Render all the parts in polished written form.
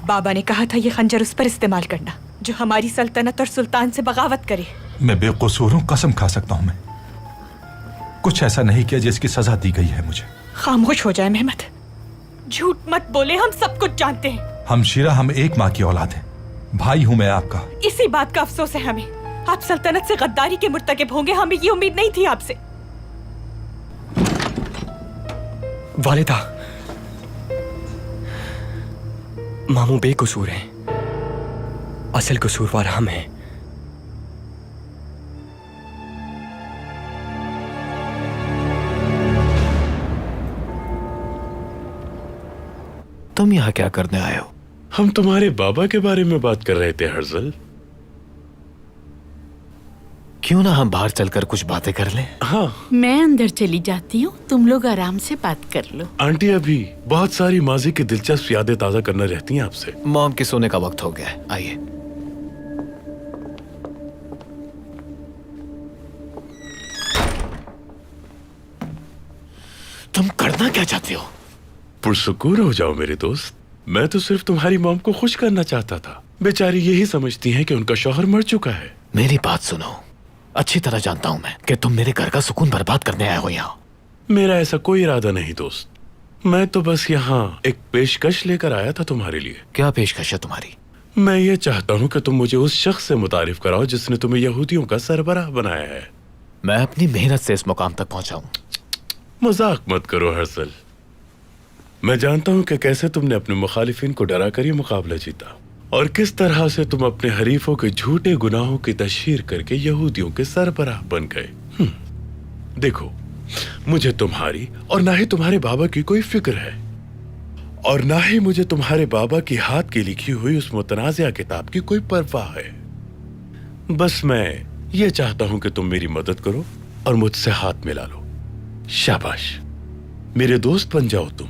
बाबा ने कहा था ये खंजर उस पर इस्तेमाल करना जो हमारी सल्तनत और सुल्तान से बगावत करे। मैं बेकसूर हूं, कसम खा सकता हूं मैं कुछ ऐसा नहीं किया जिसकी सजा दी गई है मुझे। खामोश हो जाए मेहमद, झूठ मत बोले, हम सब कुछ जानते हैं। हमशीरा, हम एक माँ की औलाद हैं, भाई हूं मैं आपका। इसी बात का अफसोस है हमें, आप सल्तनत से गद्दारी के मुर्तकिब होंगे, हमें ये उम्मीद नहीं थी आपसे। वालिदा, मामू बेकसूर हैं, असल कसूरवार हम हैं। तुम यहाँ क्या करने आए हो? हम तुम्हारे बाबा के बारे में बात कर रहे थे हर्जल। क्यों ना हम बाहर चलकर कुछ बातें कर लें? हाँ, मैं अंदर चली जाती हूँ, तुम लोग आराम से बात कर लो। आंटी अभी बहुत सारी माजी की दिलचस्प यादें ताजा करना रहती हैं आपसे। मॉम के सोने का वक्त हो गया है, आइए। तुम करना क्या चाहते हो? पुरसुकून हो जाओ मेरे दोस्त। मैं तो सिर्फ तुम्हारी मॉम को खुश करना चाहता था। बेचारी यही समझती हैं कि उनका शौहर मर चुका है। मेरी बात सुनो, अच्छी तरह जानता हूं मैं कि तुम मेरे घर का सुकून बर्बाद करने आए हो यहाँ। मेरा ऐसा कोई इरादा नहीं दोस्त। मैं तो बस यहाँ एक पेशकश लेकर आया था तुम्हारे लिए। क्या पेशकश है तुम्हारी? मैं ये चाहता हूँ कि तुम मुझे उस शख्स से मुतारिफ कराओ जिसने तुम्हें यहूदियों का सरबराह बनाया है। मैं अपनी मेहनत से इस मुकाम तक पहुंचा हूं। मजाक मत करो हर्सल। मैं जानता हूं कि कैसे तुमने अपने मुखालिफिन को डरा कर ये मुकाबला जीता और किस तरह से तुम अपने हरीफों के झूठे गुनाहों की तशहीर करके यहूदियों के सरबराह बन गए। देखो, मुझे तुम्हारी और ना ही तुम्हारे बाबा की कोई फिक्र है और ना ही मुझे तुम्हारे बाबा की हाथ की लिखी हुई उस मुतनाज़िया किताब की कोई परवाह है। बस मैं ये चाहता हूं कि तुम मेरी मदद करो और मुझसे हाथ मिला लो। शाबाश, मेरे दोस्त बन जाओ तुम।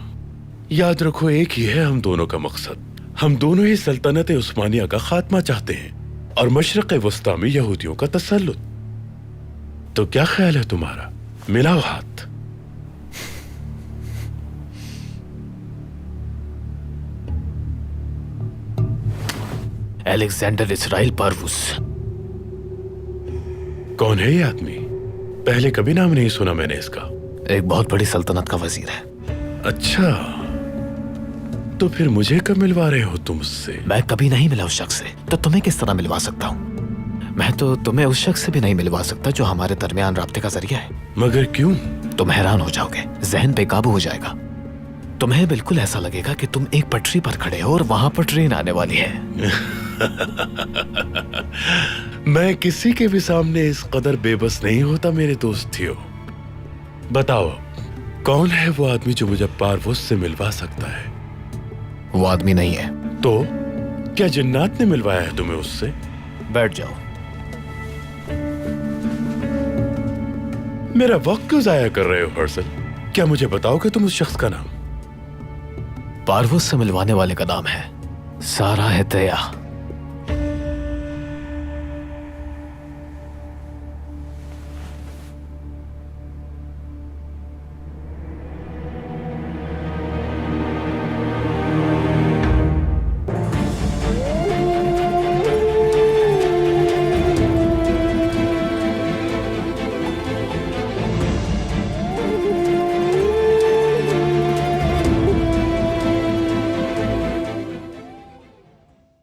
याद रखो, एक ही है हम दोनों का मकसद। हम दोनों ही सल्तनत उस्मानिया का खात्मा चाहते हैं और मशरक़ वस्ता में यहूदियों का तसल्लुत। तो क्या ख्याल है तुम्हारा? मिलाओ हाथ। Alexander Israel Parvus. कौन है ये आदमी? पहले कभी नाम नहीं सुना मैंने इसका। एक बहुत बड़ी सल्तनत का वजीर है। अच्छा, तो फिर मुझे कब मिलवा रहे हो तुम उससे? मैं कभी नहीं मिला उस शख्स से, तो तुम्हें किस तरह मिलवा सकता हूँ? मैं तो तुम्हें उस शख्स से भी नहीं मिलवा सकता जो हमारे दरमियान राब्ते का जरिया है। मगर क्यों? तुम हैरान हो जाओगे, जहन बेकाबू हो जाएगा। तुम्हें बिल्कुल ऐसा लगेगा कि तुम एक पटरी पर खड़े हो और वहां पर ट्रेन आने वाली है। मैं किसी के भी सामने इस कदर बेबस नहीं होता मेरे दोस्त थियो। बताओ, कौन है वो आदमी जो मुझे पारवूस से मिलवा सकता है? वो आदमी नहीं है। तो क्या जिन्नात ने मिलवाया है तुम्हें उससे? बैठ जाओ। मेरा वक्त क्यों जाया कर रहे हो हर्सल? क्या मुझे बताओगे तुम उस शख्स का नाम? पारवूस से मिलवाने वाले का नाम है सारा है दया।